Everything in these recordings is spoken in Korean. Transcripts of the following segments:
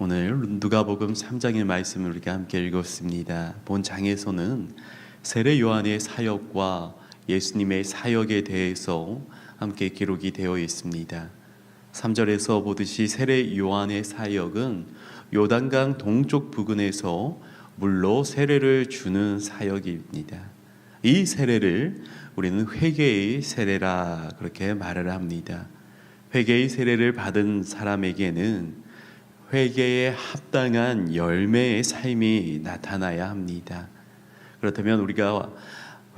오늘 누가복음 3장의 말씀을 우리가 함께 읽었습니다. 본 장에서는 세례 요한의 사역과 예수님의 사역에 대해서 함께 기록이 되어 있습니다. 3절에서 보듯이 세례 요한의 사역은 요단강 동쪽 부근에서 물로 세례를 주는 사역입니다. 이 세례를 우리는 회개의 세례라 그렇게 말을 합니다. 회개의 세례를 받은 사람에게는 회개에 합당한 열매의 삶이 나타나야 합니다. 그렇다면 우리가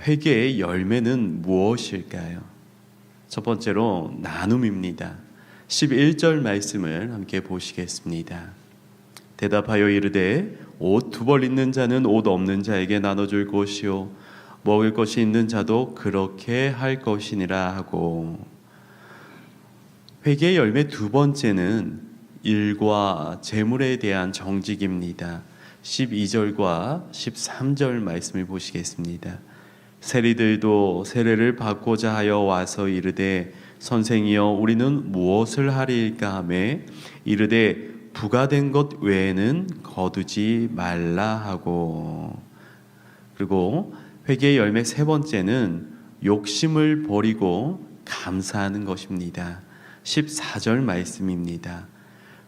회개의 열매는 무엇일까요? 첫 번째로 나눔입니다. 11절 말씀을 함께 보시겠습니다. 대답하여 이르되 옷 두 벌 있는 자는 옷 없는 자에게 나눠줄 것이요 먹을 것이 있는 자도 그렇게 할 것이니라 하고, 회개의 열매 두 번째는 일과 재물에 대한 정직입니다. 12절과 13절 말씀을 보시겠습니다. 세리들도 세례를 받고자 하여 와서 이르되 선생이여 우리는 무엇을 하리이까 하매 이르되 부가된 것 외에는 거두지 말라 하고, 그리고 회개의 열매 세 번째는 욕심을 버리고 감사하는 것입니다. 14절 말씀입니다.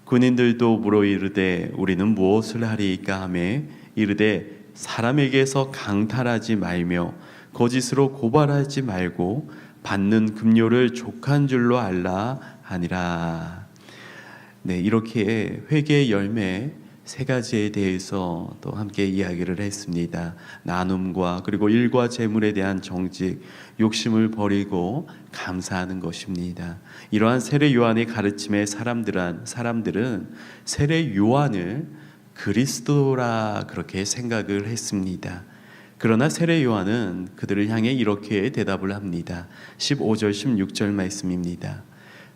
군인들도 물어 이르되 우리는 무엇을 하리이까 하매 이르되 사람에게서 강탈하지 말며 거짓으로 고발하지 말고 받는 급료를 족한 줄로 알라 하니라. 이렇게 회개의 열매 세 가지에 대해서 또 함께 이야기를 했습니다. 나눔과 그리고 일과 재물에 대한 정직, 욕심을 버리고 감사하는 것입니다. 이러한 세례 요한의 가르침에 사람들은 세례 요한을 그리스도라 그렇게 생각을 했습니다. 그러나 세례 요한은 그들을 향해 이렇게 대답을 합니다. 15절 16절 말씀입니다.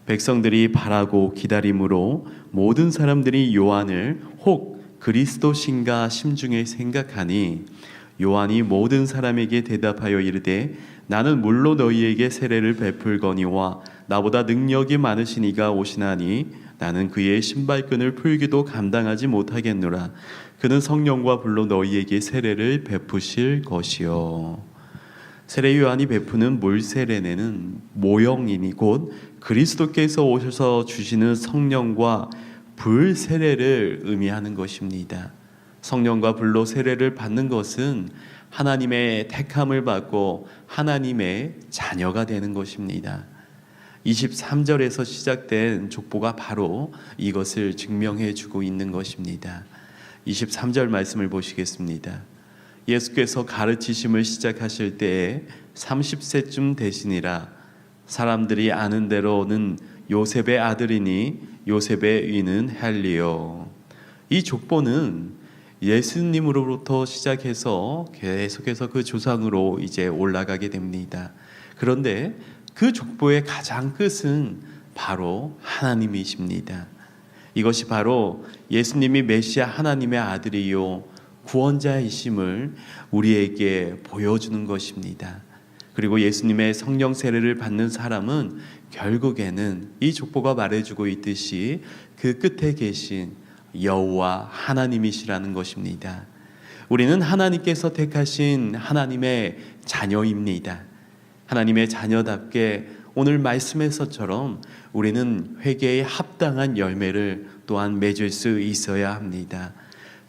백성들이 바라고 기다림으로 모든 사람들이 요한을 혹 그리스도신가 심중에 생각하니 요한이 모든 사람에게 대답하여 이르되 나는 물로 너희에게 세례를 베풀거니와 나보다 능력이 많으신 이가 오시나니 나는 그의 신발끈을 풀기도 감당하지 못하겠노라. 그는 성령과 불로 너희에게 세례를 베푸실 것이요. 세례 요한이 베푸는 물 세례는 모형이니 곧 그리스도께서 오셔서 주시는 성령과 불 세례를 의미하는 것입니다. 성령과 불로 세례를 받는 것은 하나님의 택함을 받고 하나님의 자녀가 되는 것입니다. 23절에서 시작된 족보가 바로 이것을 증명해 주고 있는 것입니다. 23절 말씀을 보시겠습니다. 예수께서 가르치심을 시작하실 때에 30세쯤 되시니라. 사람들이 아는 대로는 요셉의 아들이니 요셉의 위는 헬리요. 이 족보는 예수님으로부터 시작해서 계속해서 그 조상으로 이제 올라가게 됩니다. 그런데 그 족보의 가장 끝은 바로 하나님이십니다. 이것이 바로 예수님이 메시아 하나님의 아들이요 구원자이심을 우리에게 보여주는 것입니다. 그리고 예수님의 성령 세례를 받는 사람은 결국에는 이 족보가 말해주고 있듯이 그 끝에 계신 여호와 하나님이시라는 것입니다. 우리는 하나님께서 택하신 하나님의 자녀입니다. 하나님의 자녀답게 오늘 말씀에서처럼 우리는 회개에 합당한 열매를 또한 맺을 수 있어야 합니다.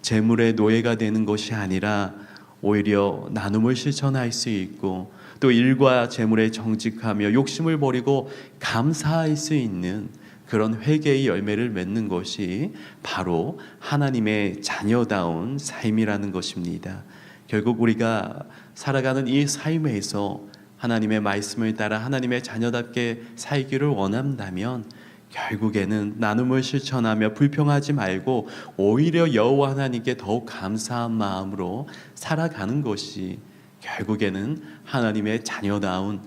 재물의 노예가 되는 것이 아니라 오히려 나눔을 실천할 수 있고 또 일과 재물에 정직하며 욕심을 버리고 감사할 수 있는 그런 회개의 열매를 맺는 것이 바로 하나님의 자녀다운 삶이라는 것입니다. 결국 우리가 살아가는 이 삶에서 하나님의 말씀을 따라 하나님의 자녀답게 살기를 원한다면 결국에는 나눔을 실천하며 불평하지 말고 오히려 여호와 하나님께 더욱 감사한 마음으로 살아가는 것이 결국에는 하나님의 자녀다운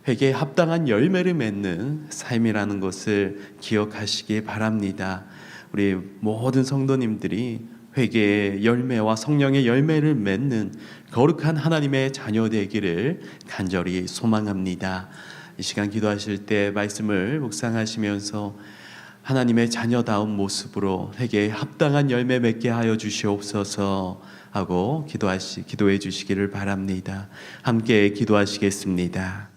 회개에 합당한 열매를 맺는 삶이라는 것을 기억하시기 바랍니다. 우리 모든 성도님들이 회개의 열매와 성령의 열매를 맺는 거룩한 하나님의 자녀 되기를 간절히 소망합니다. 이 시간 기도하실 때 말씀을 묵상하시면서 하나님의 자녀다운 모습으로 회개에 합당한 열매 맺게 하여 주시옵소서 하고 기도해 주시기를 바랍니다. 함께 기도하시겠습니다.